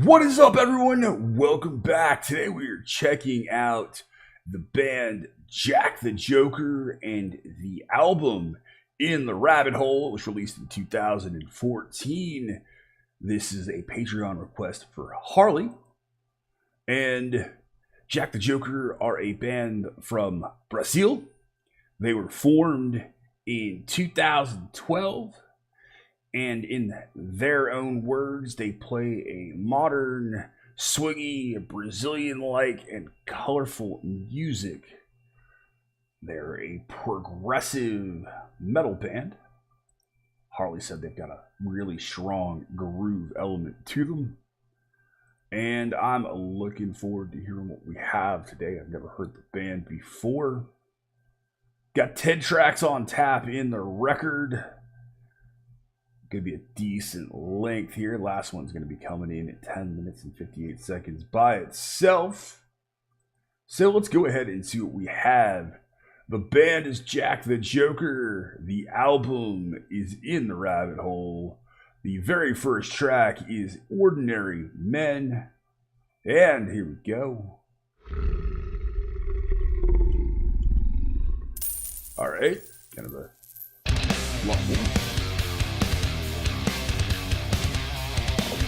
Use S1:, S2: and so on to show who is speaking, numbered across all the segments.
S1: What is up, everyone? Welcome back. Today we are checking out the band Jack the Joker and the album In the Rabbit Hole. It was released in 2014. This is a Patreon request for Harley. And Jack the Joker are a band from Brazil. They were formed in 2012. And in their own words, they play a modern, swingy, Brazilian-like, and colorful music. They're a progressive metal band. Harley said they've got a really strong groove element to them. And I'm looking forward to hearing what we have today. I've never heard the band before. Got 10 tracks on tap in the record. Going to be a decent length here. Last one's going to be coming in at 10 minutes and 58 seconds by itself. So let's go ahead and see what we have. The band is Jack the Joker. The album is In the Rabbit Hole. The very first track is Ordinary Men. And here we go. Alright, kind of a long one.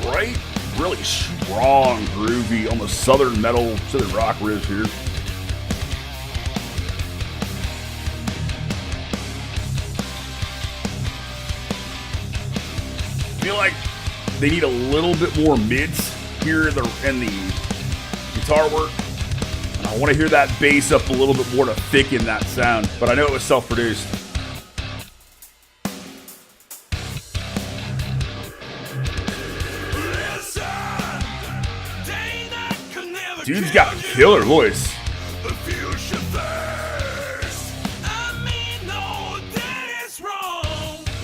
S1: Right? Really strong, groovy, almost southern metal, southern rock riffs here. I feel like they need a little bit more mids here in the guitar work. And I want to hear that bass up a little bit more to thicken that sound, but I know it was self-produced. Dude's got a killer voice.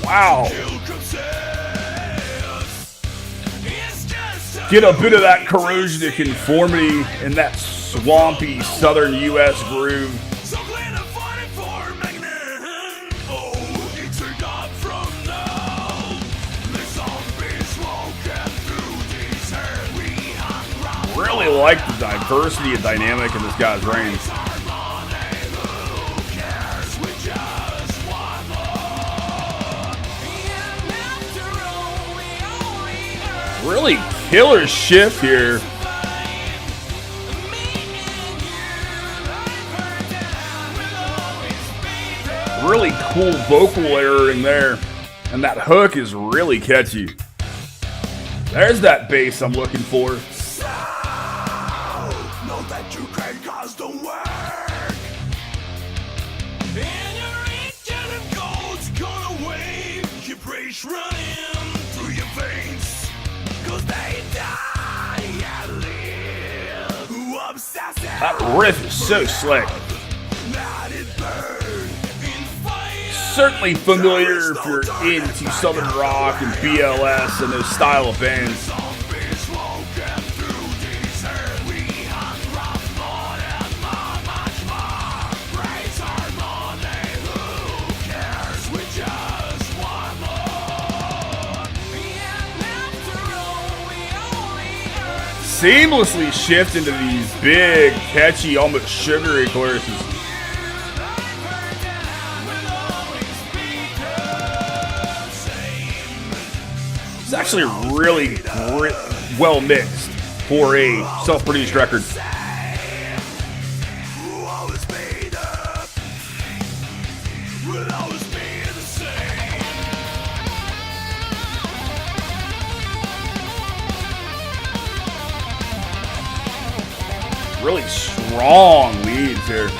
S1: Wow. Get a bit of that corrosion to conformity and that swampy southern U.S. groove. Really like the diversity and dynamic in this guy's range. Really killer shift here. Really cool vocal layering there. And that hook is really catchy. There's that bass I'm looking for.
S2: Running through your veins, 'cause they die and live. Obsessive.
S1: That riff is so slick. Certainly familiar if you're into southern rock and BLS and those style of bands. Seamlessly shift into these big, catchy, almost sugary choruses. It's actually really well mixed for a self-produced record. Really strong leads here.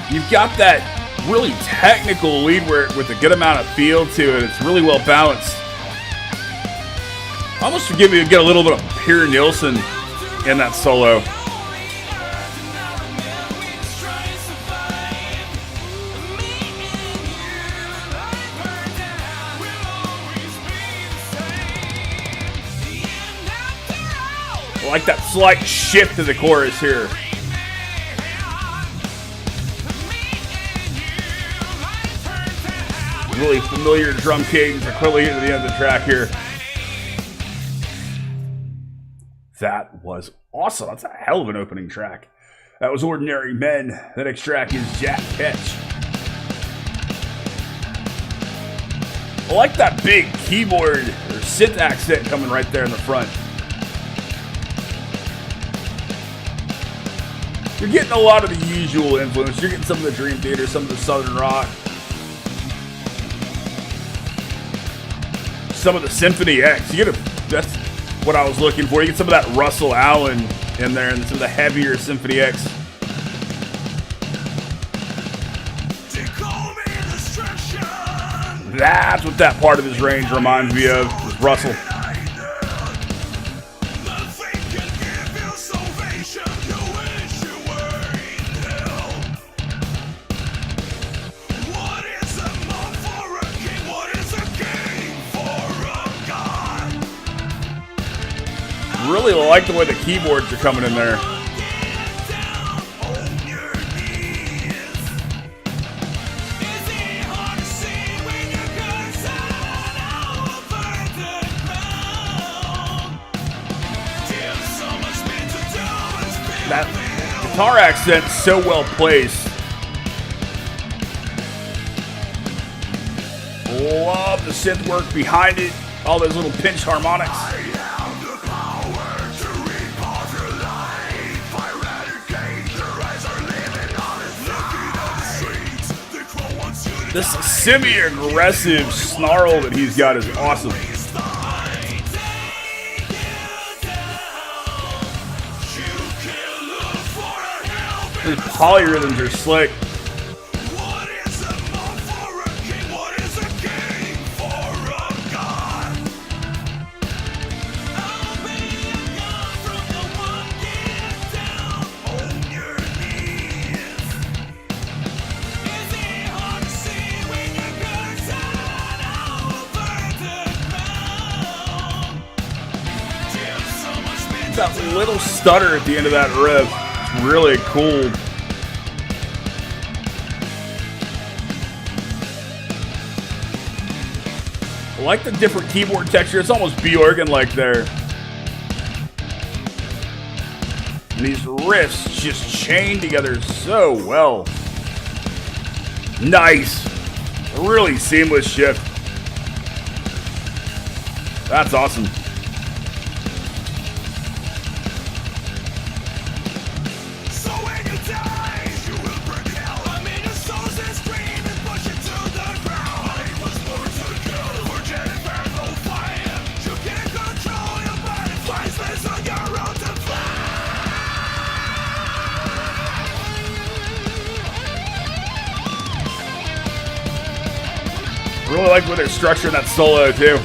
S1: You've got that really technical lead with a good amount of feel to it. It's really well balanced. Almost forgive me to get a little bit of Pierre Nilsson in that solo. I like that slight shift to the chorus here. really familiar drum cadence are clearly hitting the end of the track here. That was awesome. That's a hell of an opening track. That was Ordinary Men. The next track is Ketch. I like that big keyboard or synth accent coming right there in the front. You're getting a lot of the usual influence. You're getting some of the Dream Theater, some of the Southern Rock, some of the Symphony X. That's what I was looking for. You get some of that Russell Allen in there and some of the heavier Symphony X. That's what that part of his range reminds me of, is Russell. Really like the way the keyboards are coming in there. That guitar accent's so well placed. Love the synth work behind it. All those little pinch harmonics. This semi-aggressive snarl that he's got is awesome. His polyrhythms are slick. That little stutter at the end of that riff. It's really cool. I like the different keyboard texture. It's almost Bjorgen-like there. And these riffs just chain together so well. Nice. Really seamless shift. That's awesome. Really like where they're structuring that solo too.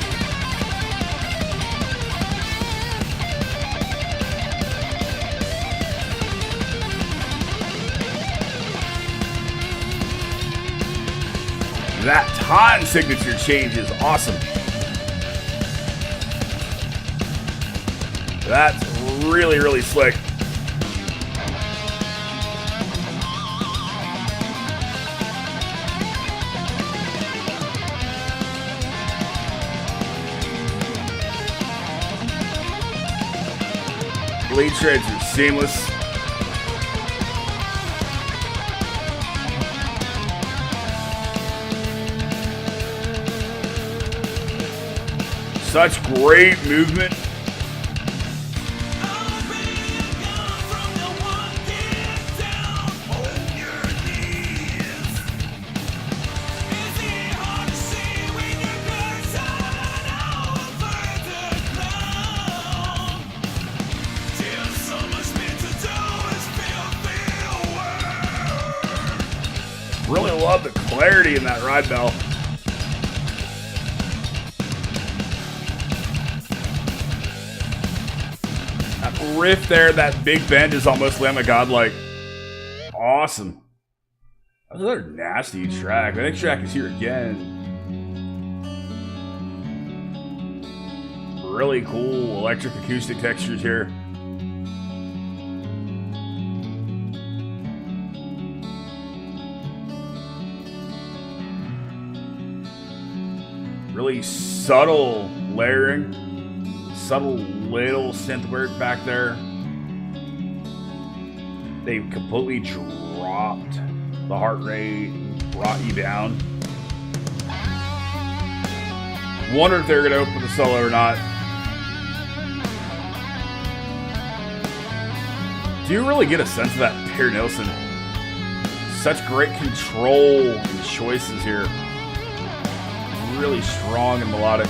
S1: That time signature change is awesome. That's really, really slick. Lead shreds are seamless. Such great movement. Really love the clarity in that ride bell. That riff there, that big bend is almost Lamb of God-like. Awesome. That's another nasty track. The next track is here again. Really cool electric acoustic textures here. really subtle layering, subtle little synth work back there. They completely dropped the heart rate, brought you down. Wonder if they're going to open the solo or not. Do you really get a sense of that Per Nilsson? Such great control and choices here. Really strong and melodic.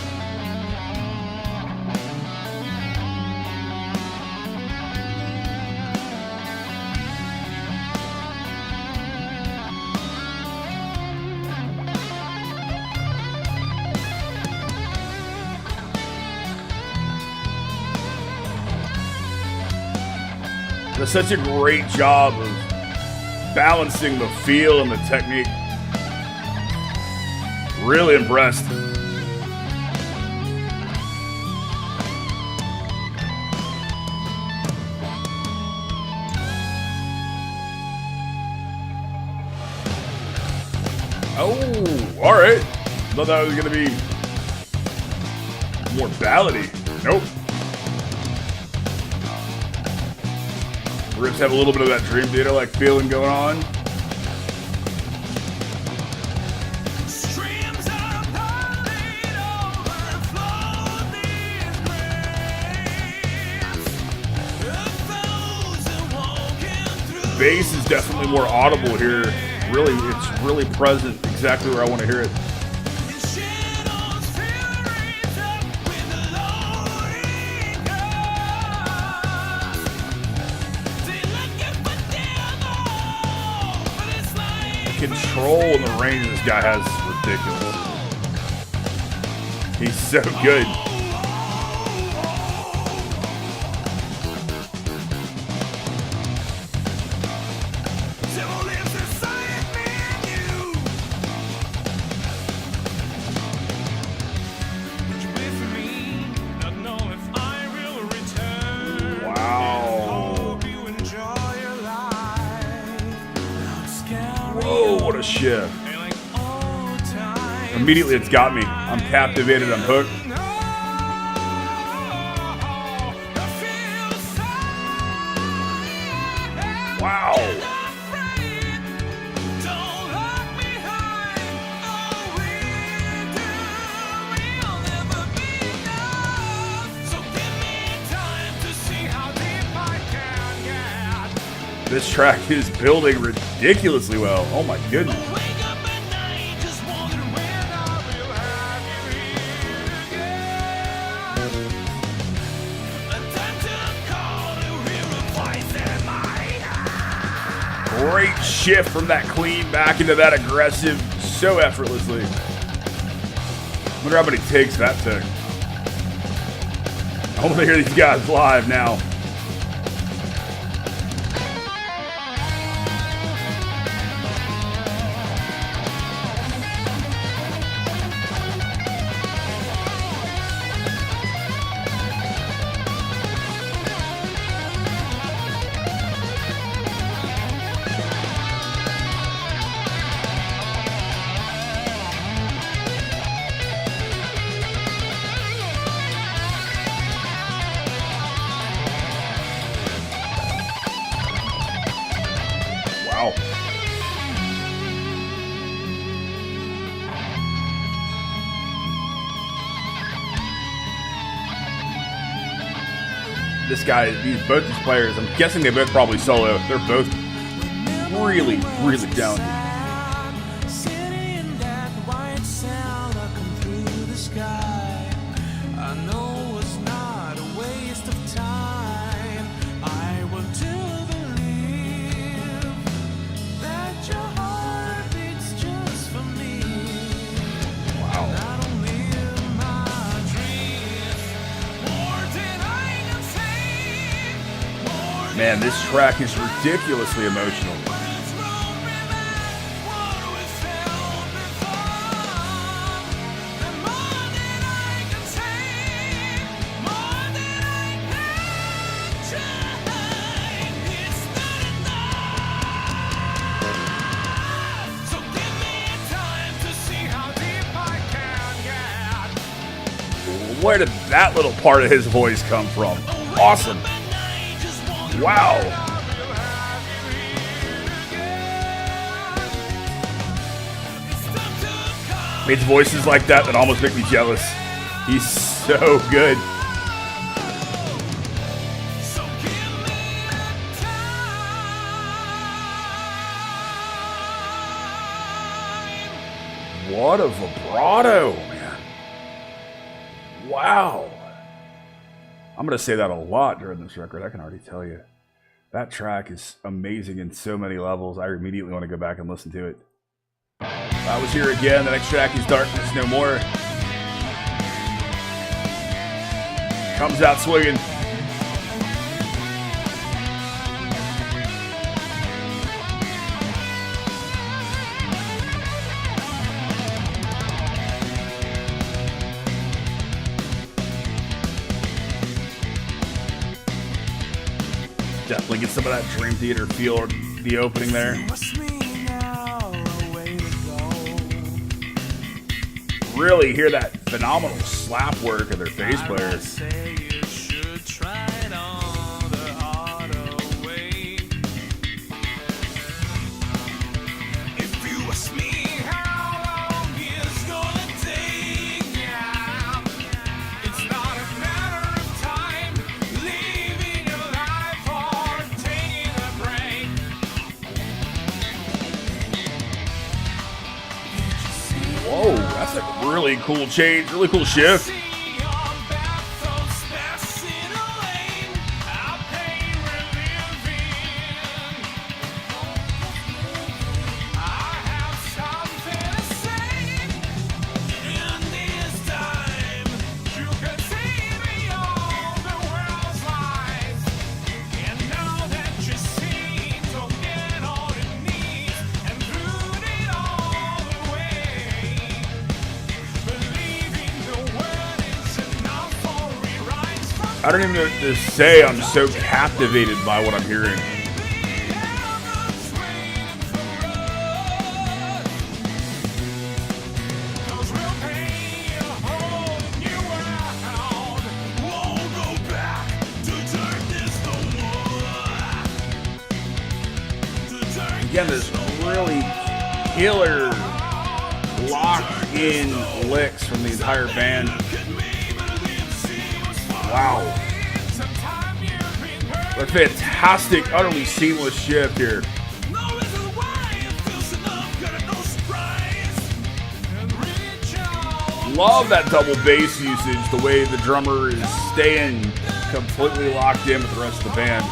S1: Does such a great job of balancing the feel and the technique. Really impressed. Oh, all right. Thought that was gonna be more ballady. Nope. We're gonna have a little bit of that Dream Theater like feeling going on. Bass is definitely more audible here. Really, it's really present, exactly where I want to hear it. The control and the range this guy has is ridiculous. He's so good. What a shift. Immediately it's got me. I'm captivated, I'm hooked. Wow. This track is building ridiculously well. Oh my goodness. Great shift from that clean back into that aggressive so effortlessly. Wonder how many takes that took. I want to hear these guys live now. Wow. This guy, both these players, I'm guessing they both probably solo. They're both really, really talented. Man, this track is ridiculously emotional. where did that little part of his voice come from? Awesome. Wow. It's voices like that almost make me jealous. He's so good. What a vibrato, man. Wow. I'm going to say that a lot during this record, I can already tell you. That track is amazing in so many levels. I immediately want to go back and listen to it. I was here again. The next track is Darkness No More. Comes out swinging. Definitely get some of that Dream Theater feel, the opening there. Really hear that phenomenal slap work of their bass players. Whoa, that's a really cool change, really cool shift. I don't even know what to say. I'm so captivated by what I'm hearing. Again, this really killer locked-in licks from the entire band. Wow. A fantastic, utterly seamless shift here. Love that double bass usage, the way the drummer is staying completely locked in with the rest of the band.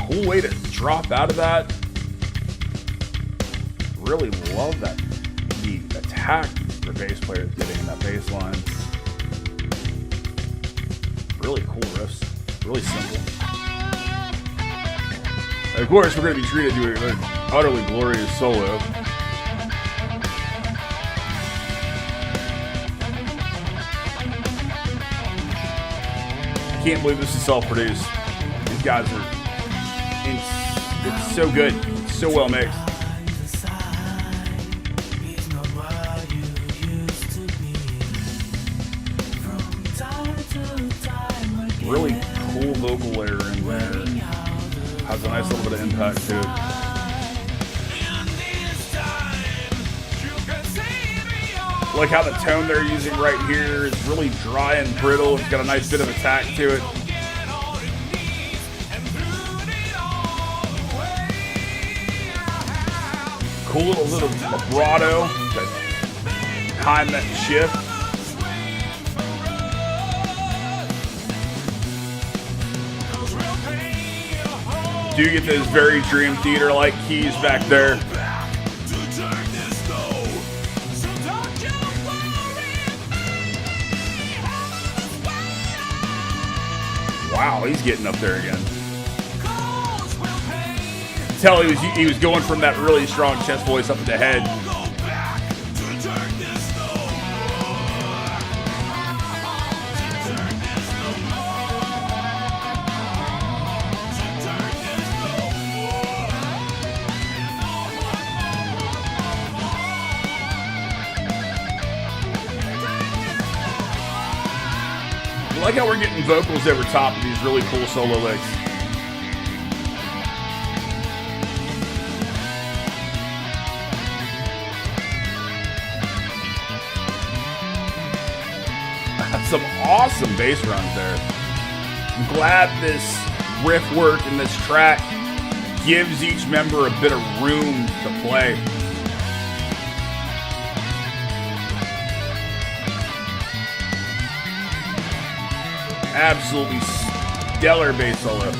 S1: Cool way to drop out of that. Really love that the attack the bass player is getting in that bass line. Really cool riffs. Really simple. And of course, we're going to be treated to an utterly glorious solo. I can't believe this is self-produced. These guys are... It's so good. It's so well mixed. Really cool vocal layer in there. Has a nice little bit of impact to it. I like how the tone they're using right here is really dry and brittle. It's got a nice bit of attack to it. Cool little vibrato that time that shift. Do get those very Dream Theater-like keys back there. Wow, he's getting up there again. tell he was going from that really strong chest voice up to the head. I like how we're getting vocals over top of these really cool solo licks. Some awesome bass runs there. I'm glad this riff work in this track gives each member a bit of room to play. Absolutely stellar bass solo.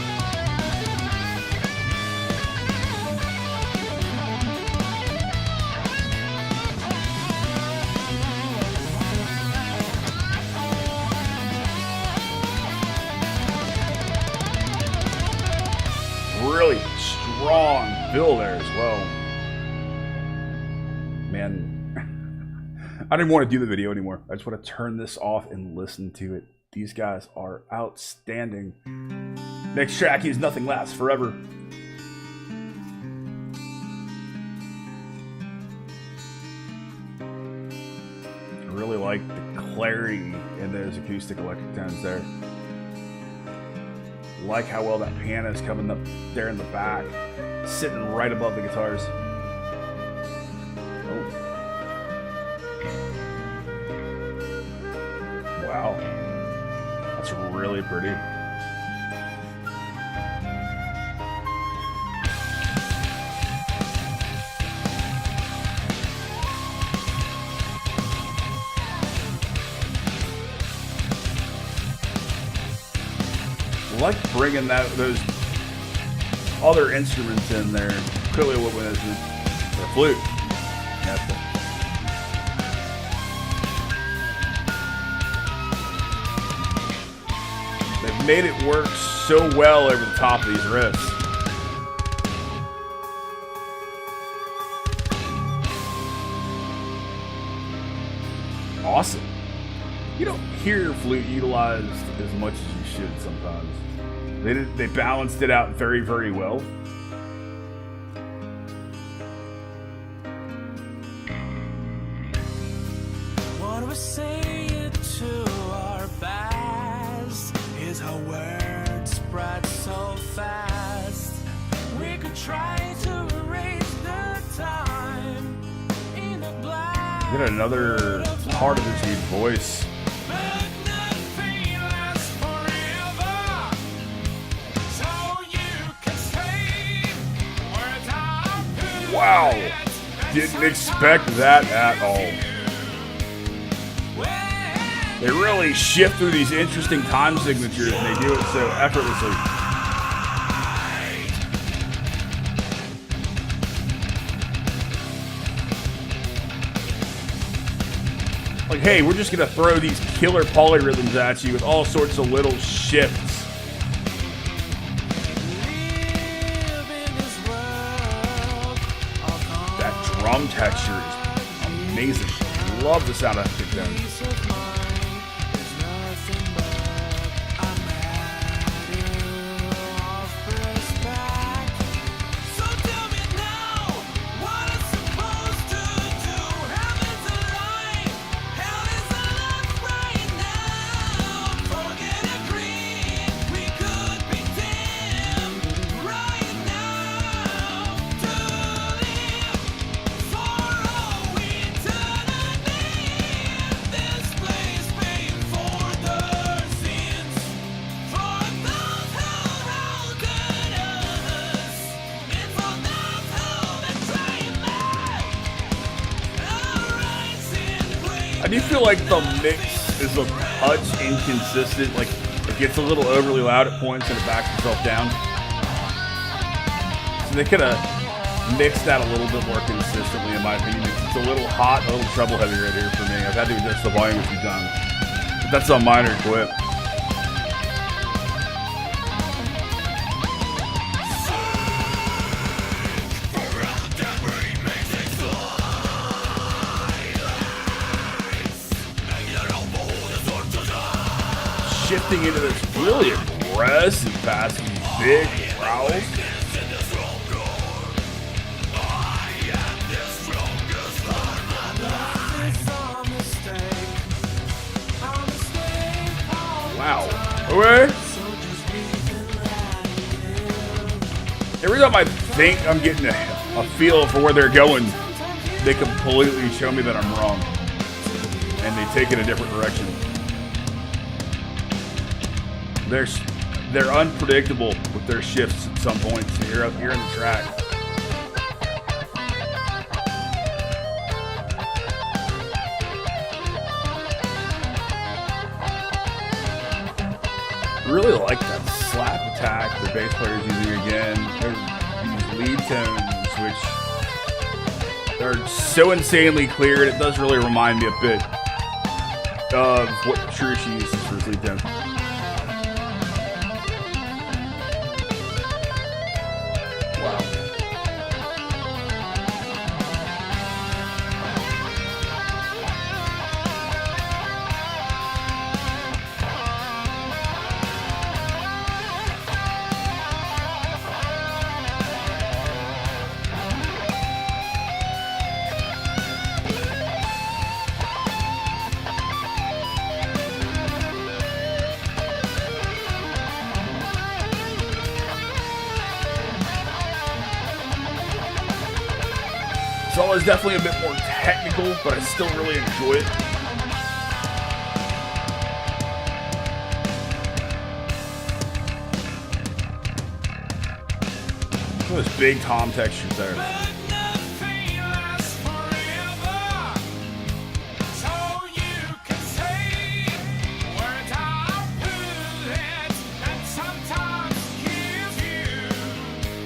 S1: Really strong fill there as well. Man, I don't even want to do the video anymore. I just want to turn this off and listen to it. These guys are outstanding. Next track is Nothing Lasts Forever. I really like the clarity in those acoustic electric tones there. Like how well that piano is coming up there in the back, sitting right above the guitars. Oh. Wow. That's really pretty. I like bringing those other instruments in there. Clearly, what was it? The flute. That's it. They've made it work so well over the top of these riffs. Awesome. You don't hear flute utilized as much as you should sometimes. They balanced it out very, very well.
S2: What we say to our past is how words spread so fast. We could try to erase the time in the black.
S1: Get another part of this dude's voice. Wow, didn't expect that at all. They really shift through these interesting time signatures and they do it so effortlessly. Like, hey, we're just gonna throw these killer polyrhythms at you with all sorts of little shifts. Drum texture is amazing. Love the sound of that kick down. I do feel like the mix is a touch inconsistent. Like, it gets a little overly loud at points and it backs itself down. So they could have mixed that a little bit more consistently, in my opinion. It's a little hot, a little treble heavy right here for me. I've had to adjust the volume a few times. But that's a minor clip. drifting into this really aggressive passing, big growls. Wow. Okay. Every time I think I'm getting a feel for where they're going, they completely show me that I'm wrong. And they take it a different direction. They're unpredictable with their shifts at some points here in the track. I really like that slap attack the bass player's using again. These lead tones, which are so insanely clear, and it does really remind me a bit of what Petrucci uses for his lead tone. Wow. So it's definitely a bit more technical, but I still really enjoy it. Look at those big tom textures there.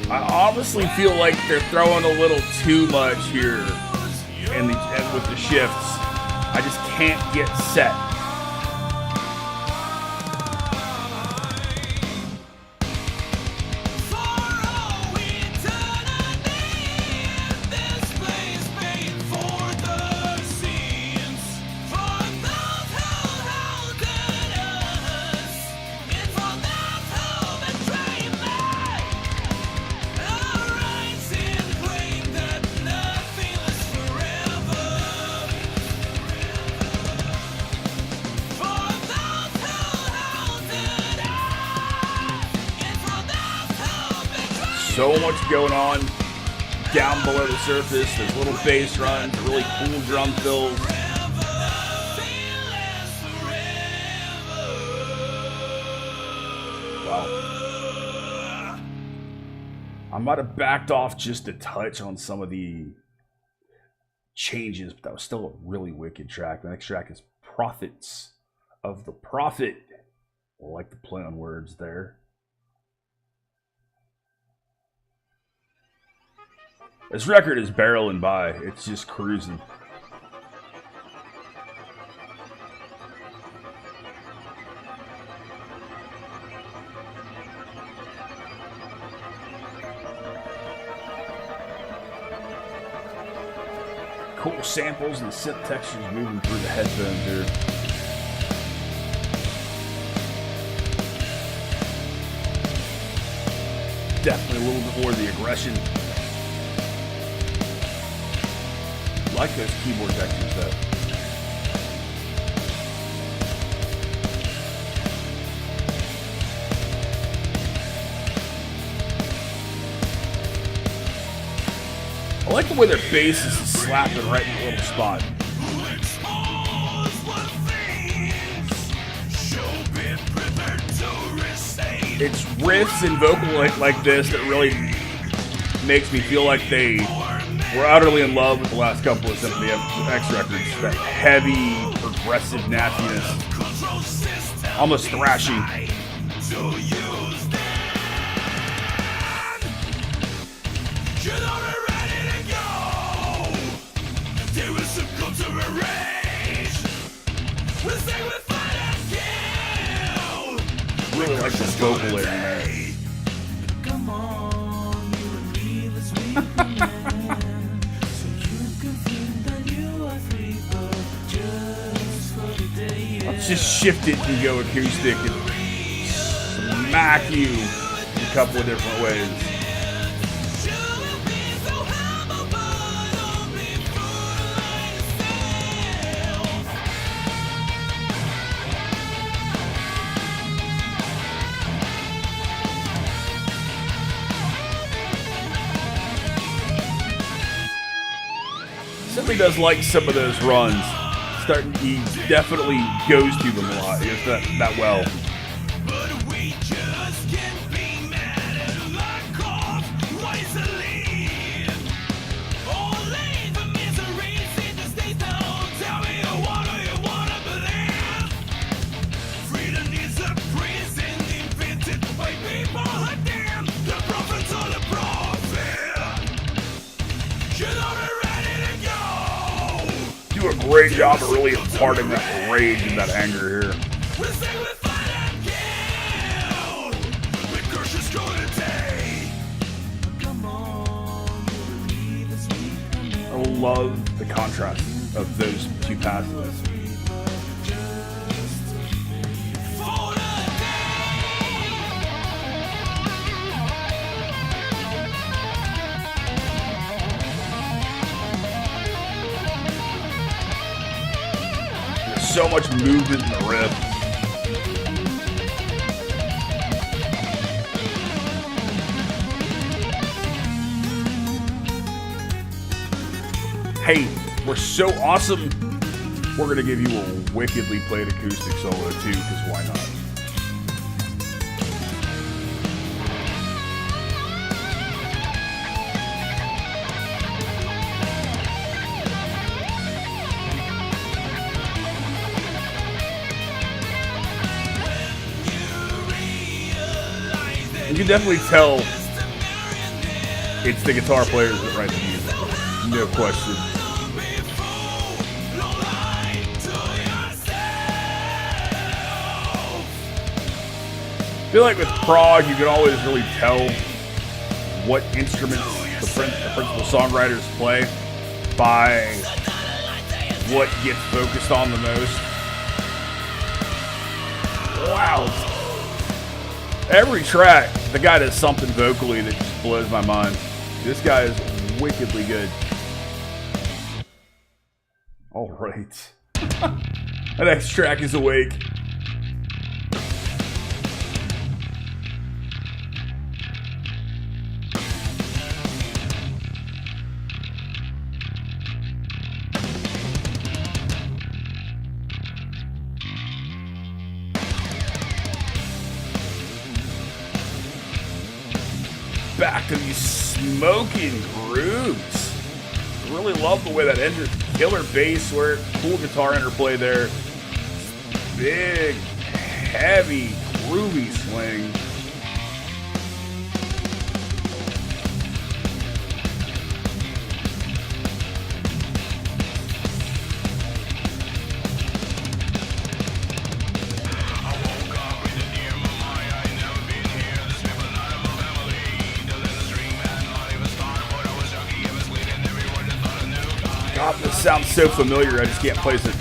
S1: I honestly feel like they're throwing a little too much here and with the shifts. I just can't get set. So much going on down below the surface. There's little bass runs, really cool drum fills. Wow. I might have backed off just a touch on some of the changes, but that was still a really wicked track. The next track is Prophets of the Prophet. I like the play on words there. This record is barreling by. It's just cruising. Cool samples and synth textures moving through the headphones here. Definitely a little bit more of the aggression. I like those keyboard textures though. I like the way their bass is slapping right in the little spot. It's riffs and vocal like this that really makes me feel like they were utterly in love with the last couple of Symphony X records. That heavy, progressive nastiness. Almost thrashy. Really like this vocal layer in there. Let's just shift it and go acoustic. smack you in a couple of different ways. Simply does like some of those runs. He definitely goes to them a lot. He does that well. Do a great job of really imparting that rage and that anger here. I love the contrast of those two passages. So much movement in the riff. Hey, we're so awesome. We're gonna give you a wickedly played acoustic solo too, because why not? You can definitely tell it's the guitar players that write the music. No question. I feel like with prog, you can always really tell what instruments the principal songwriters play by what gets focused on the most. Wow. Every track, the guy does something vocally that just blows my mind. This guy is wickedly good. All right. The next track is Awake. Back to these smoking grooves. I really love the way that ended. Killer bass work, cool guitar interplay there. Big, heavy, groovy swing. God, this sounds so familiar, I just can't place it.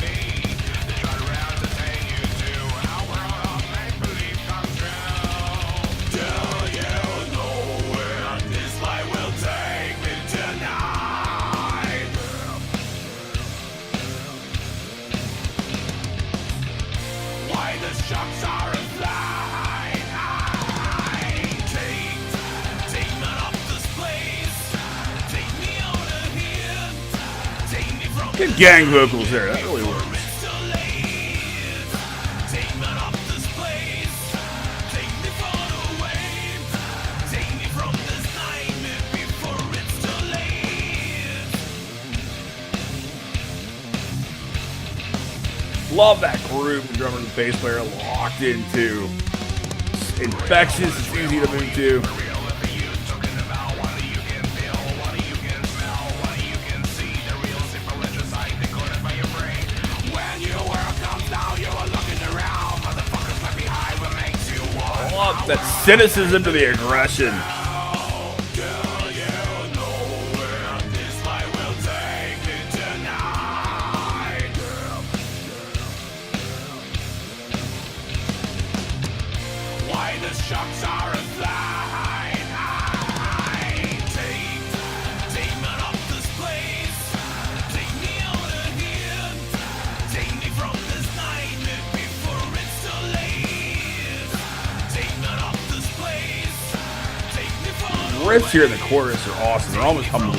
S1: Good gang vocals there, that really works. Love that groove the drummer and the bass player locked into. It's infectious, it's easy to move to. That cynicism to the aggression. Why the shocks riffs here in the chorus are awesome. They're almost hummable.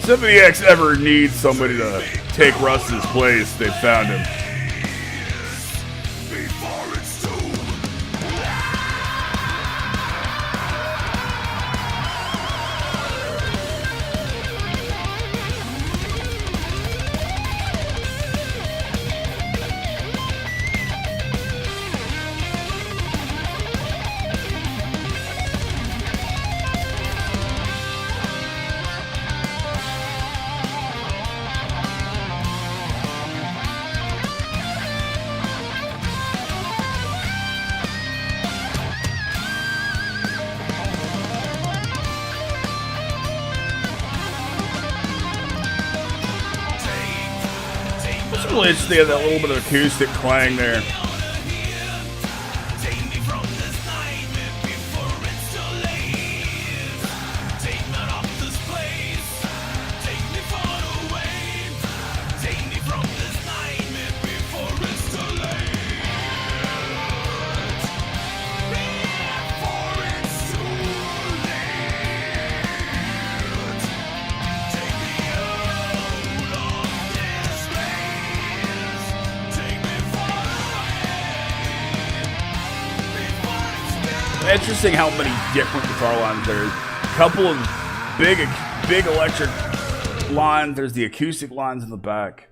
S1: Symphony X ever needs somebody to take Russ's place, they found him. Really interesting, that little bit of acoustic clang there. Interesting how many different guitar lines there is. A couple of big electric lines. There's the acoustic lines in the back.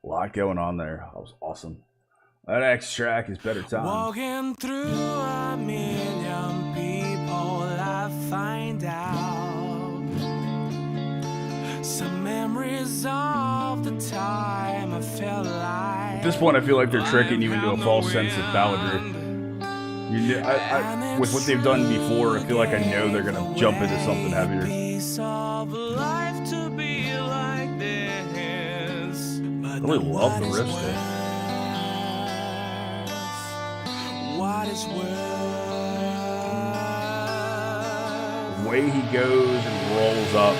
S1: A lot going on there. That was awesome. That next track is Better Time.
S2: Walking through a million people, I find out some memories of the time I felt like.
S1: At this point, I feel like they're tricking you into a false sense of balladry. With what they've done before, I feel like I know they're gonna jump into something heavier. I really love the riffs there. The way he goes and rolls up.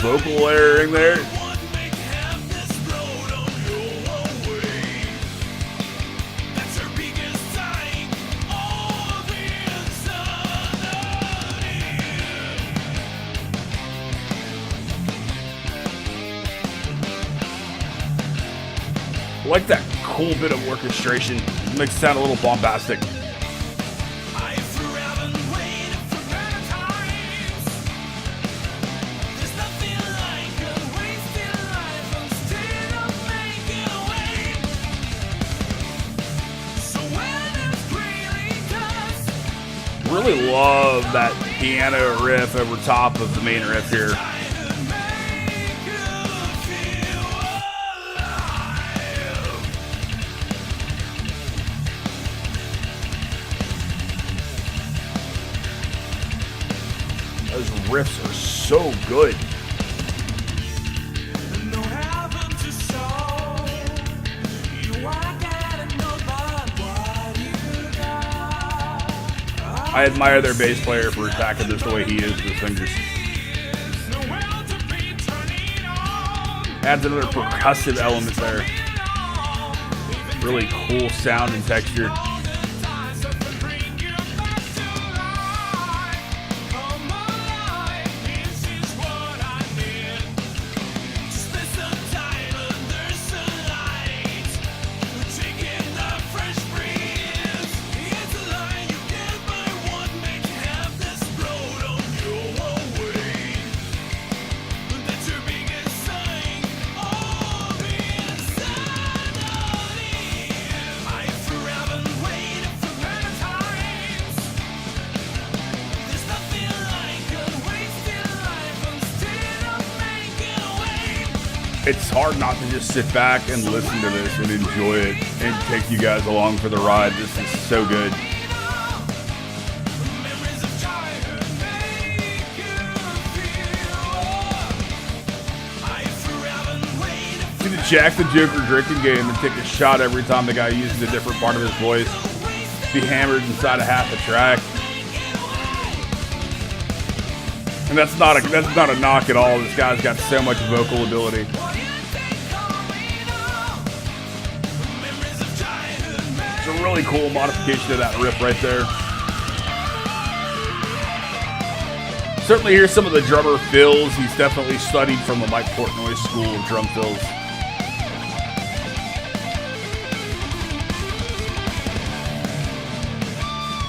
S1: Vocal layering there. I like that cool bit of orchestration. It makes it sound a little bombastic. Really love that piano riff over top of the main riff here. Those riffs are so good. I admire their bass player for attacking this the way he is with his fingers. Adds another percussive element there. Really cool sound and texture. It's hard not to just sit back and listen to this and enjoy it and take you guys along for the ride. This is so good. Jack the Joker drinking game and take a shot every time the guy uses a different part of his voice. Be hammered inside of half a track. And that's not a knock at all. This guy's got so much vocal ability. It's a really cool modification of that riff right there. Certainly here's some of the drummer fills. He's definitely studied from the Mike Portnoy school of drum fills.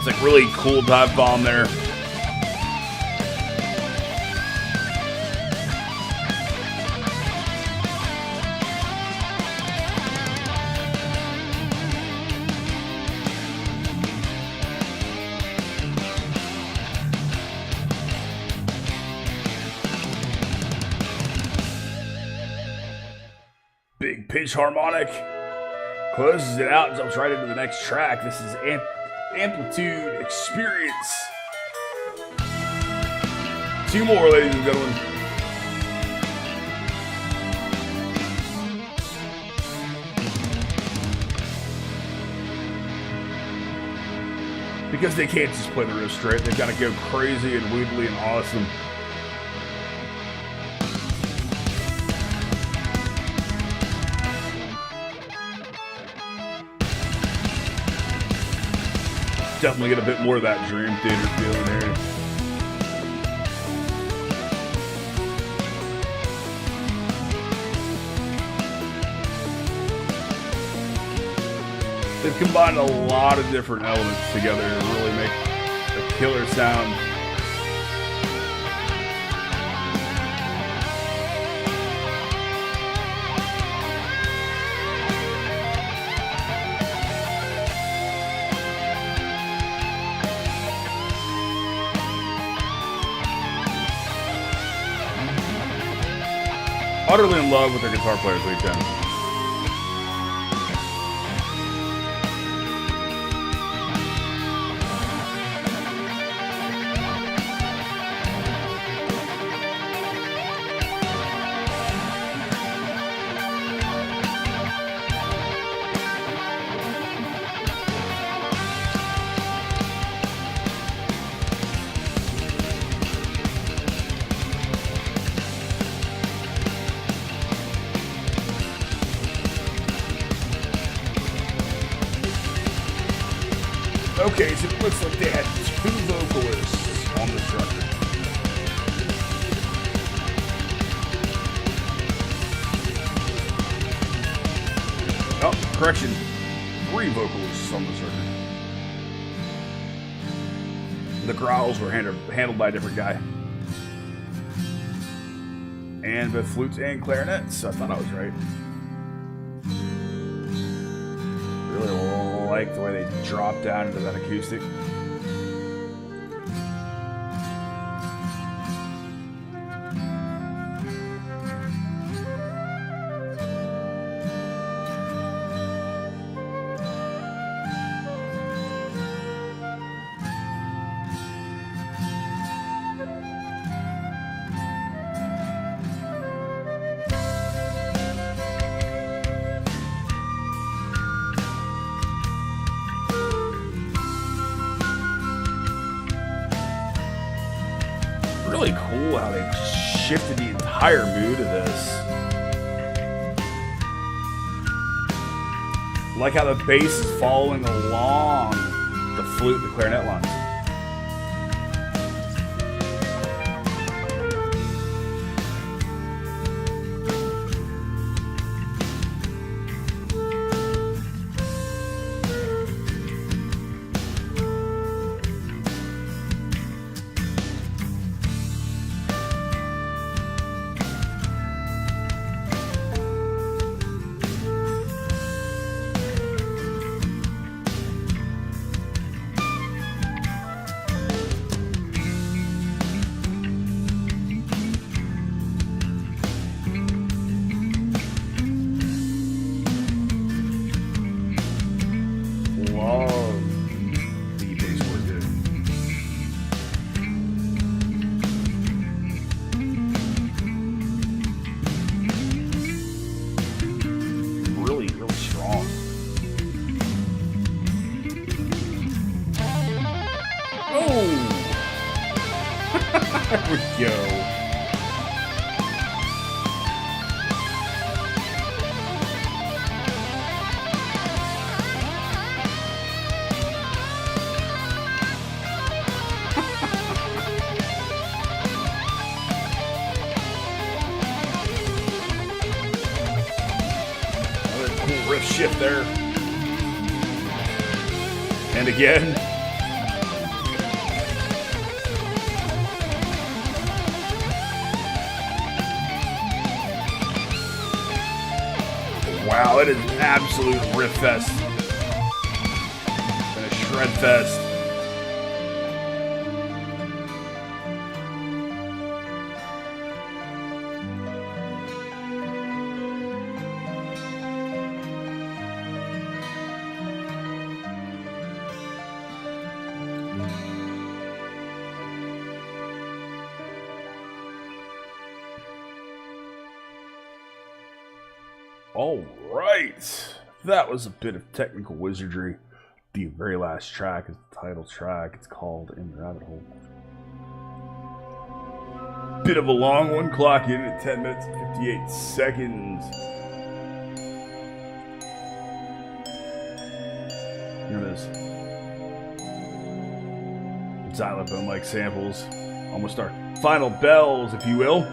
S1: It's like really cool dive bomb there. Big pitch harmonic. Closes it out and jumps right into the next track. This is Amplitude Experience. 2 more, ladies and gentlemen. Because they can't just play the riff straight. They've got to go crazy and wiggly and awesome. Definitely get a bit more of that Dream Theater feeling here. They've combined a lot of different elements together to really make a killer sound. Utterly in love with their guitar players weekend. Okay, so it looks like they had 2 vocalists on this record. Oh, correction. 3 vocalists on this record. The growls were handled by a different guy. And both flutes and clarinets, so I thought I was right. Really like the way they drop down into that acoustic. Really cool how they shifted the entire mood of this. Like how the bass is following along the flute and the clarinet lines. go. Another cool riff shift there. And again. Wow, it is an absolute riff fest. And a shred fest. All right, that was a bit of technical wizardry. The very last track is the title track. It's called In the Rabbit Hole. Bit of a long one, clock in at 10 minutes and 58 seconds. Here it is. Xylophone-like samples. Almost our final bells, if you will.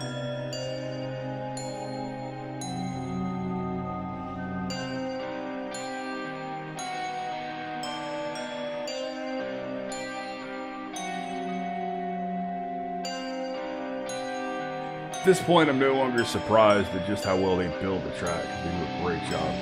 S1: At this point, I'm no longer surprised at just how well they build the track. They do a great job.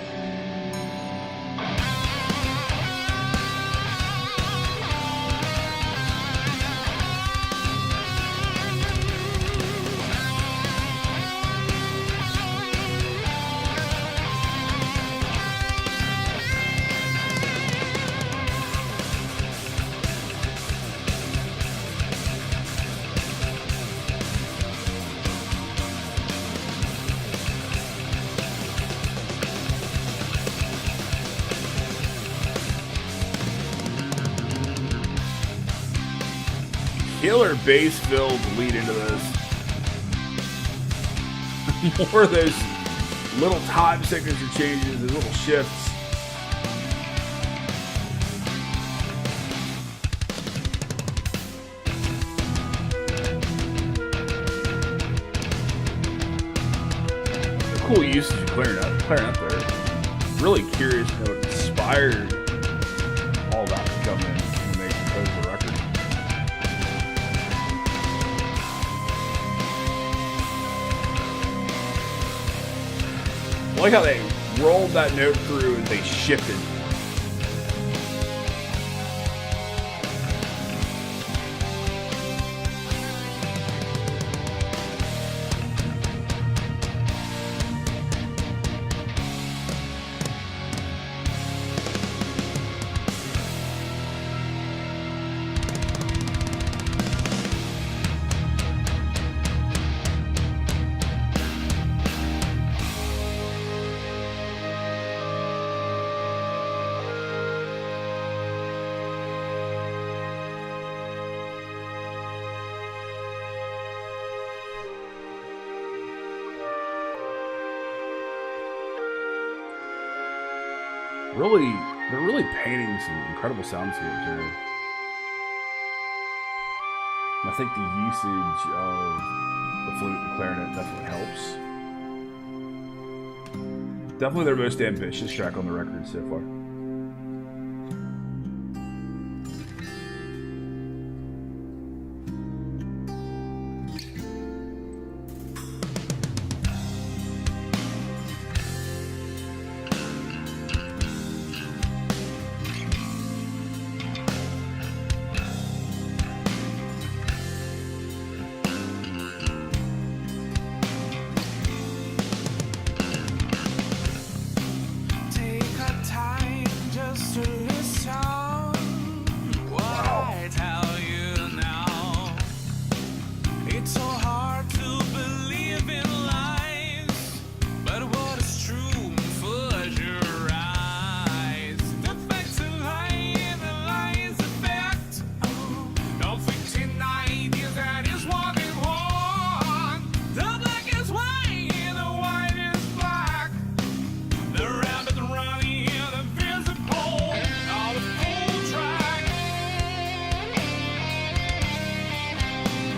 S1: Killer bass fill to lead into this. More of those little time signature changes, those little shifts. Cool usage of clarinet there. Really curious to know what inspired all that to come in when they composed the record. I like how they rolled that note through and they shifted. They're really painting some incredible soundscapes here. And I think the usage of the flute and the clarinet definitely helps. Definitely their most ambitious track on the record so far.
S2: Take a time.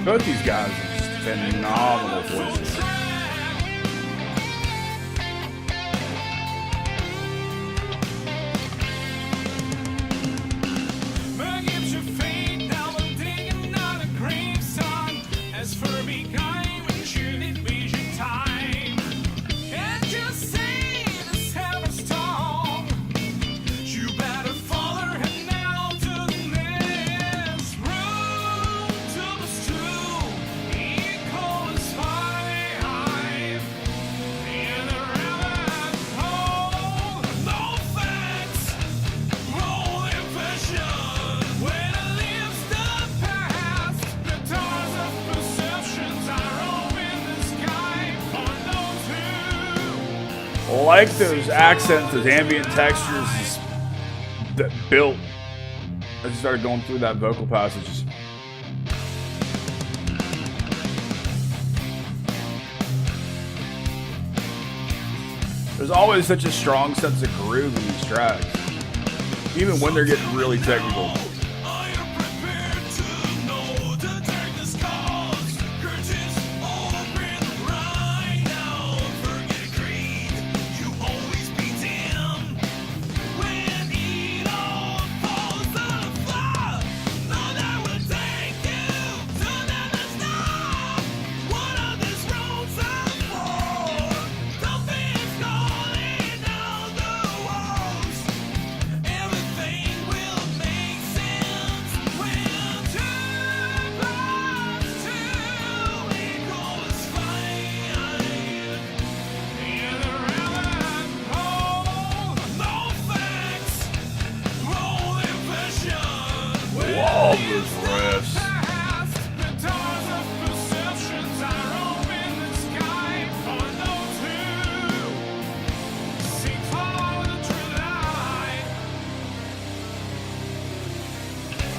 S1: Both these guys are just phenomenal voices. I like those accents, those ambient textures that built. I just started going through that vocal passages. There's always such a strong sense of groove in these tracks, even when they're getting really technical.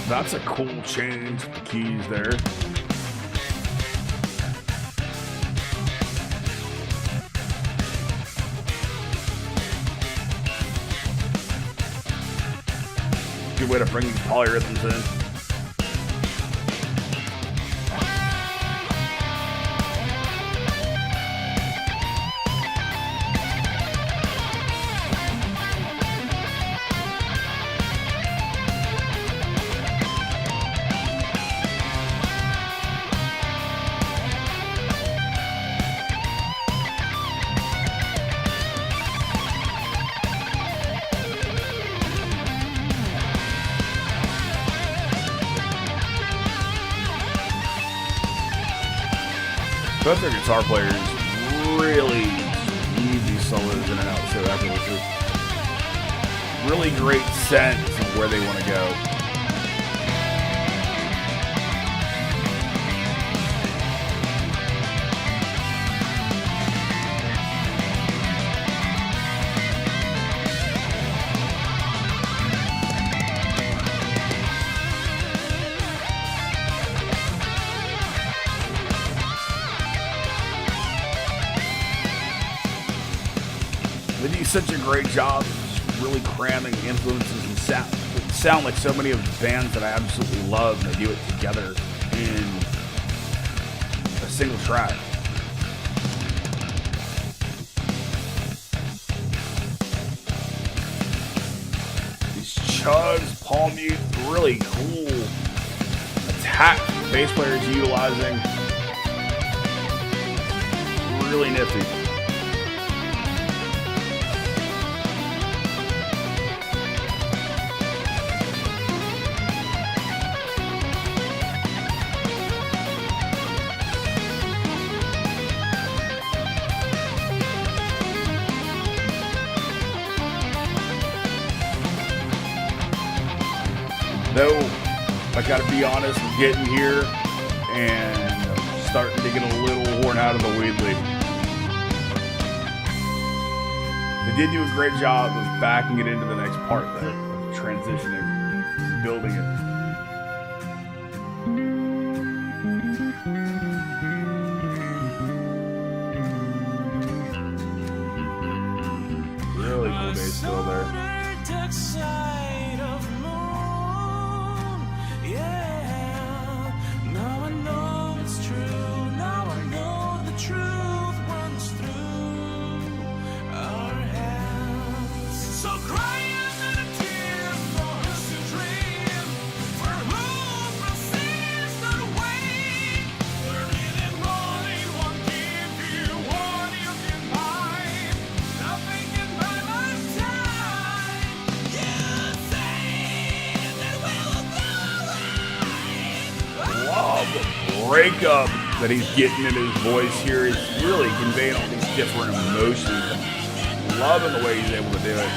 S1: That's a cool change to the keys there. Good way to bring these polyrhythms in. Both their guitar players really lead these solos in and out so effortlessly. Really great sense of where they want to go. They do such a great job of just really cramming influences and sound like so many of the bands that I absolutely love, and they do it together in a single track. These chugs, palm mute, really cool attack bass players utilizing. Really nifty. Though, I gotta be honest, I'm getting here and I'm starting to get a little worn out of the Wheatley. They did do a great job of backing it into the next part, though, of transitioning, building it. Really cool bass fill there. breakup that he's getting in his voice here is really conveying all these different emotions. I'm loving the way he's able to do it.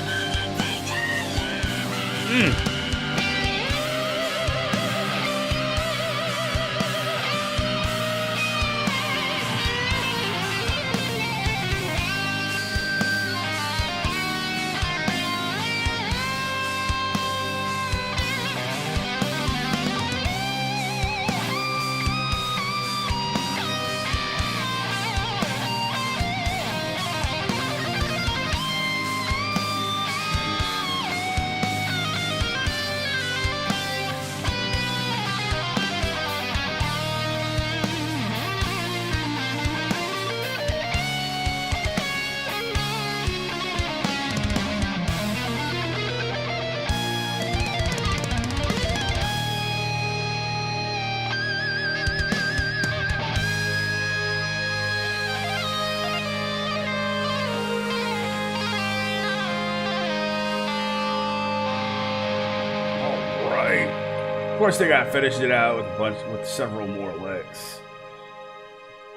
S1: Of course, they got finished it out with several more licks.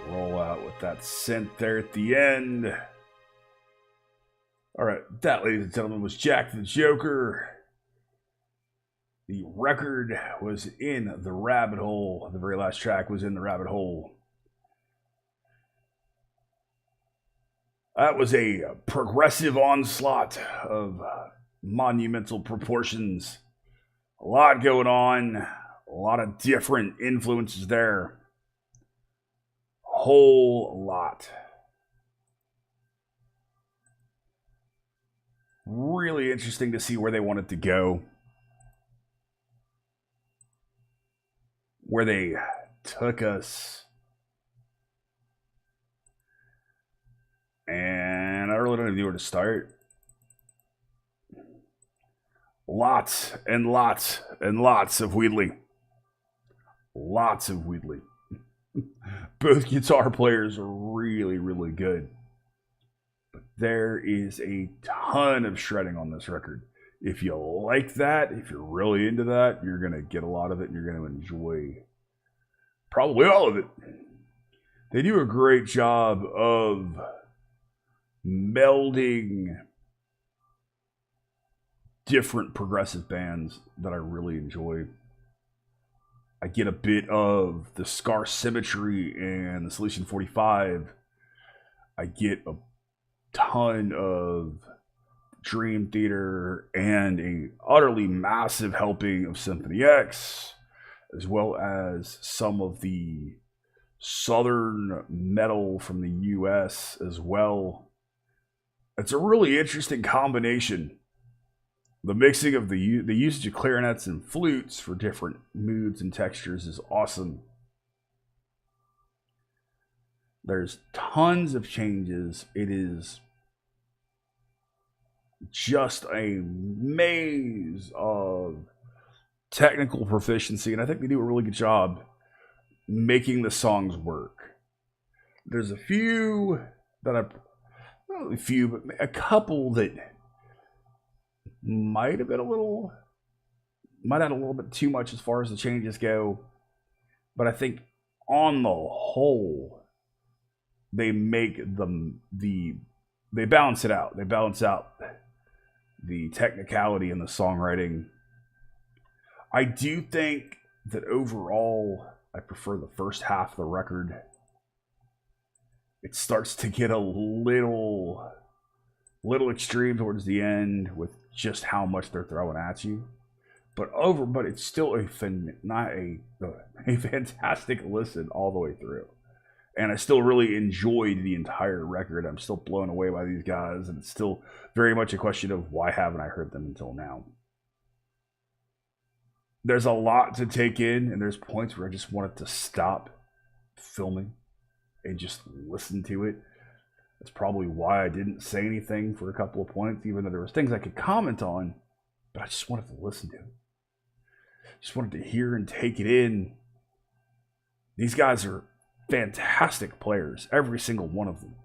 S1: Roll out with that synth there at the end. All right, that, ladies and gentlemen, was Jack the Joker. The record was In the Rabbit Hole. The very last track was In the Rabbit Hole. That was a progressive onslaught of monumental proportions. A lot going on, a lot of different influences there. A whole lot. Really interesting to see where they wanted to go. Where they took us. And I really don't even know where to start. Lots and lots and lots of Wheatley. Lots of Wheatley. Both guitar players are really, really good. But there is a ton of shredding on this record. If you like that, if you're really into that, you're going to get a lot of it and you're going to enjoy probably all of it. They do a great job of melding different progressive bands that I really enjoy. I get a bit of the Scar Symmetry and the Solution 45. I get a ton of Dream Theater and a utterly massive helping of Symphony X, as well as some of the Southern metal from the US as well. It's a really interesting combination. The mixing of the usage of clarinets and flutes for different moods and textures is awesome. There's tons of changes. It is just a maze of technical proficiency, and I think they do a really good job making the songs work. There's a few that not a few, but a couple that might have had a little bit too much as far as the changes go, but I think on the whole they make they balance it out. They balance out the technicality and the songwriting. I do think that overall I prefer the first half of the record. It starts to get a little extreme towards the end with just how much they're throwing at you, but it's still a fantastic listen all the way through, and I still really enjoyed the entire record. I'm still blown away by these guys, and it's still very much a question of why haven't I heard them until now. There's a lot to take in, and there's points where I just wanted to stop filming and just listen to it. That's probably why I didn't say anything for a couple of points, even though there was things I could comment on, but I just wanted to listen to it. Just wanted to hear and take it in. These guys are fantastic players, every single one of them.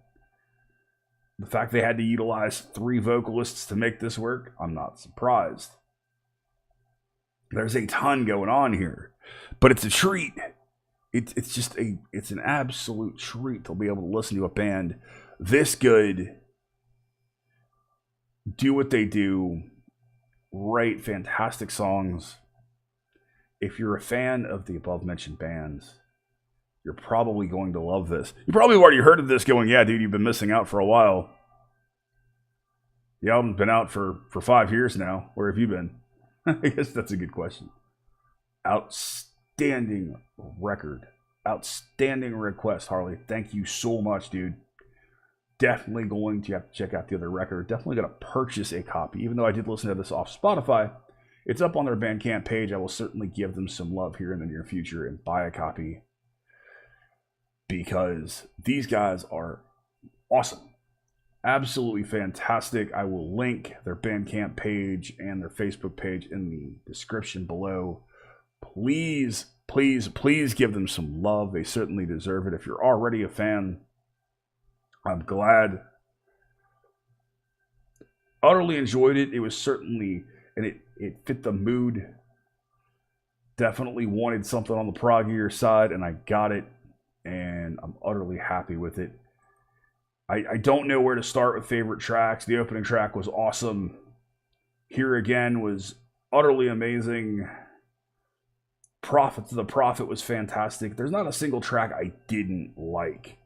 S1: The fact they had to utilize 3 vocalists to make this work, I'm not surprised. There's a ton going on here, but it's a treat. it's just it's an absolute treat to be able to listen to a band this good, do what they do, write fantastic songs. If you're a fan of the above mentioned bands, you're probably going to love this. You probably already heard of this going, yeah, dude, you've been missing out for a while. The album's been out for 5 years now. Where have you been? I guess that's a good question. Outstanding record. Outstanding request, Harley. Thank you so much, dude. Definitely going to have to check out the other record. Definitely going to purchase a copy. Even though I did listen to this off Spotify, it's up on their Bandcamp page. I will certainly give them some love here in the near future and buy a copy, because these guys are awesome. Absolutely fantastic. I will link their Bandcamp page and their Facebook page in the description below. Please, please, please give them some love. They certainly deserve it. If you're already a fan, I'm glad. Utterly enjoyed it. It was certainly, and it fit the mood. Definitely wanted something on the proggier side, and I got it, and I'm utterly happy with it. I don't know where to start with favorite tracks. The opening track was awesome. Here Again was utterly amazing. Prophet to the Prophet was fantastic. There's not a single track I didn't like.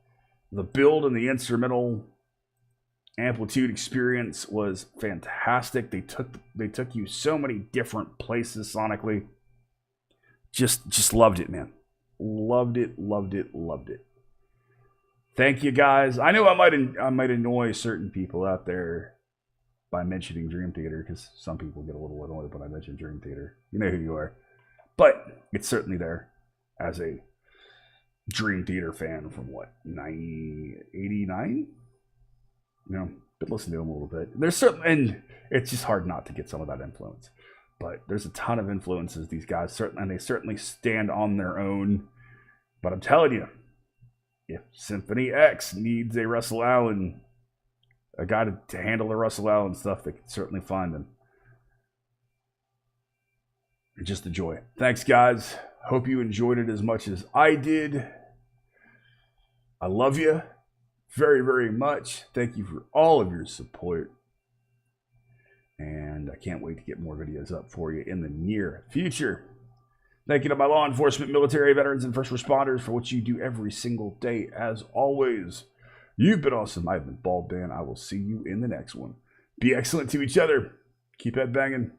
S1: The build and the instrumental Amplitude Experience was fantastic. They took you so many different places sonically. Just loved it, man. Loved it. Thank you, guys. I know I might annoy certain people out there by mentioning Dream Theater, because some people get a little annoyed when I mention Dream Theater. You know who you are. But it's certainly there as a Dream Theater fan from what, 89? You know, but listen to them a little bit. There's certain, and it's just hard not to get some of that influence. But there's a ton of influences, these guys, certainly, and they certainly stand on their own. But I'm telling you, if Symphony X needs a Russell Allen, a guy to handle the Russell Allen stuff, they can certainly find him. Just a joy. Thanks, guys. Hope you enjoyed it as much as I did. I love you very, very much. Thank you for all of your support. And I can't wait to get more videos up for you in the near future. Thank you to my law enforcement, military, veterans, and first responders for what you do every single day. As always, you've been awesome. I've been Baldman. I will see you in the next one. Be excellent to each other. Keep head banging.